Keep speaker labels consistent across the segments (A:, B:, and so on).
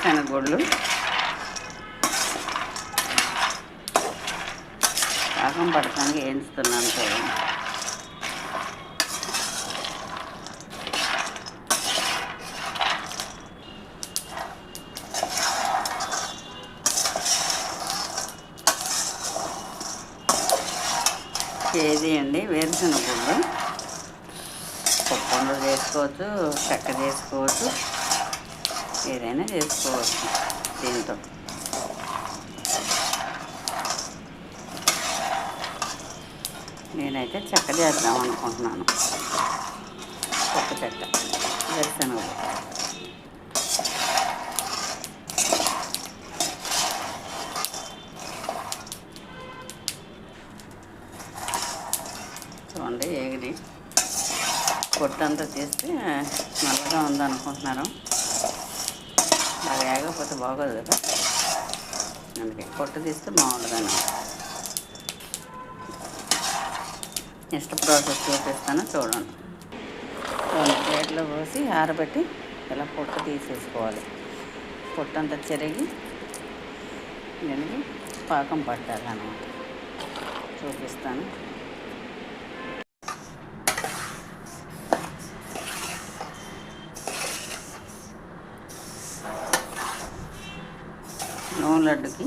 A: వేరుశనగ గుళ్ళు పాకం పడటానికి వేయించుతున్నాను చూడండి. కేజీ అండి వేరుశనగ గుళ్ళు. పప్పు చేసుకోవచ్చు, చెక్క చేసుకోవచ్చు, ఏదైనా చేసుకోవచ్చు దీంతో. నేనైతే చెక్క చేద్దాం అనుకుంటున్నాను. పప్పు చెక్క వేరుశనగ. చూడండి ఏగిరి పొట్టంతా తీస్తే నల్లగా ఉందనుకుంటున్నారు. అది వేగకపోతే బాగోదు కదా, అందుకే పొట్టు తీస్తే బాగుంటుందని. నెక్స్ట్ ప్రాసెస్ చూపిస్తాను చూడండి. రెండు ప్లేట్లో పోసి ఆరబెట్టి ఇలా పొట్టు తీసేసుకోవాలి. పొట్టంతా చెరిగి దీనికి పాకం పట్టాలన్నమాట. చూపిస్తాను. నువ్వు లడ్డుకి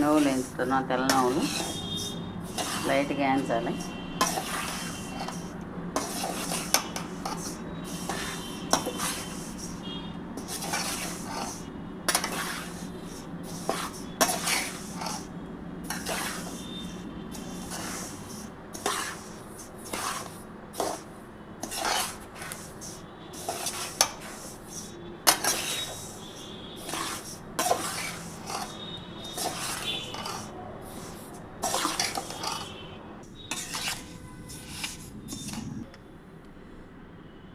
A: నువ్వులు వేయించుతున్నాను. తెల్ల నువ్వులు లైట్గా వేయించాలి.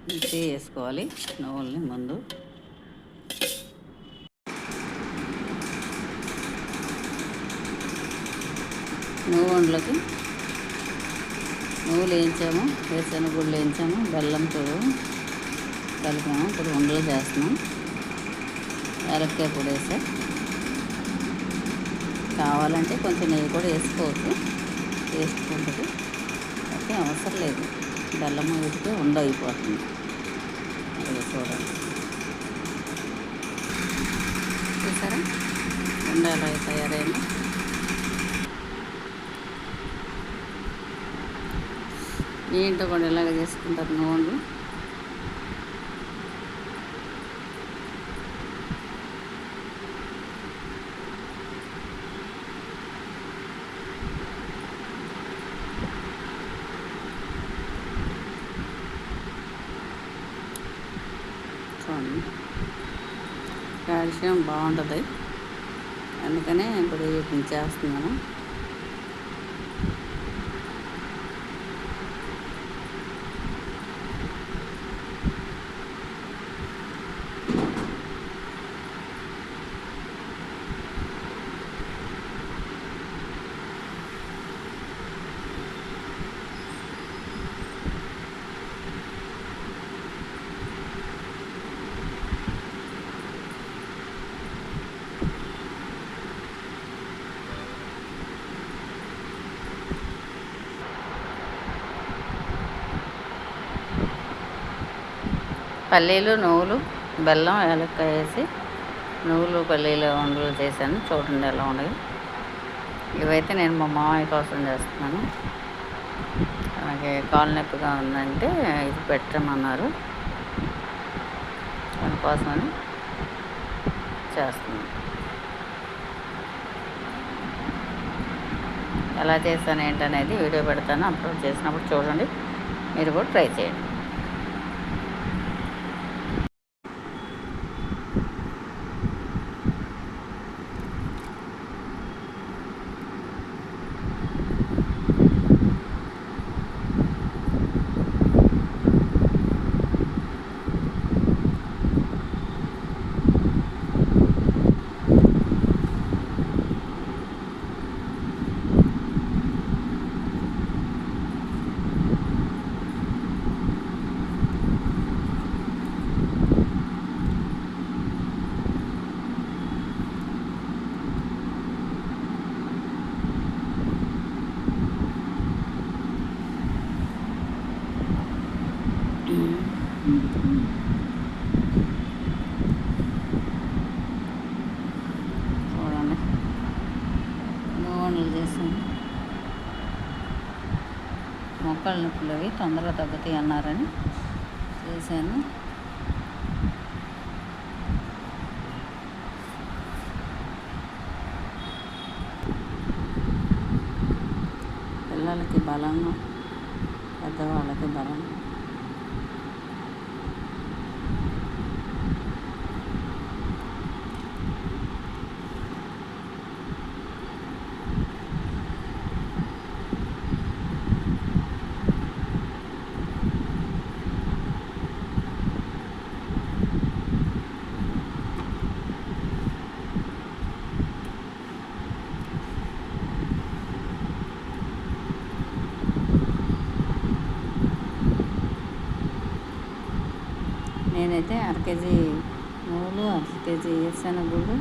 A: మిక్సీ వేసుకోవాలి నువ్వుల్ని ముందు. నువ్వుండ్లకి నువ్వులు వేయించాము, వేరుశనగ గుళ్ళు వేయించాము, బెల్లంతో కలిపాము. ఇప్పుడు ఉండలు చేస్తున్నాం. యాలక్కాయ పొడి వేసా. కావాలంటే కొంచెం నెయ్యి కూడా వేసుకోవచ్చు, టేస్ట్ ఉంటుంది. అయితే అవసరం లేదు, బెల్లం వేస్తే ఉండ అయిపోతుంది. అది చూడండి, చూసారా ఉండ ఎలా తయారైంది. మీ ఇంట్లో కూడా ఇలాగ చేసుకుంటారు నువ్వుండ్లు. చూడండి, కాల్షియం బాగుంటుంది, అందుకనే ఇప్పుడు వీటిని చేస్తున్నాను. పల్లీలు, నువ్వులు, బెల్లం, యాలక్కాయ వేసి నువ్వులు పల్లీలు ఉండలు చేశాను. చూడండి ఎలా ఉన్నాయి. ఇవైతే నేను మా మామయ్య కోసం చేస్తున్నాను. అలాగే కాలు నొప్పిగా ఉందంటే ఇది పెట్టమన్నారు, దానికోసమని చేస్తున్నాను. ఎలా చేస్తాను ఏంటనేది వీడియో పెడతాను, అప్లోడ్ చేసినప్పుడు చూడండి. మీరు కూడా ట్రై చేయండి. చూడండి నువ్వుండలు చేసాను. మొక్కల నొప్పులు అవి తొందరగా తగ్గుతాయి అన్నారని చేశాను. పిల్లలకి బలంగా, పెద్దవాళ్ళకి బలం. నేనైతే అరకేజీ నువ్వులు, అరకేజీ శనగగుళ్ళు,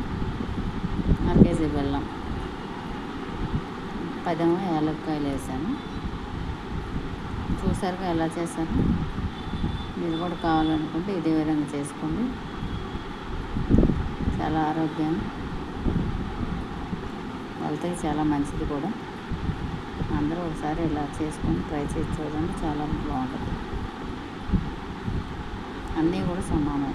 A: అరకేజీ బెల్లం, 10 యాలక్కాయలు వేసాను. చూసారుగా ఎలా చేశాను. మీరు కూడా కావాలనుకుంటే ఇదే విధంగా చేసుకోండి. చాలా ఆరోగ్యం, హెల్త్కి చాలా మంచిది కూడా. అందరూ ఒకసారి ఇలా చేసుకొని ట్రై చేసి చూడండి, చాలా బాగుంటుంది. అన్నీ కూడా సమానం.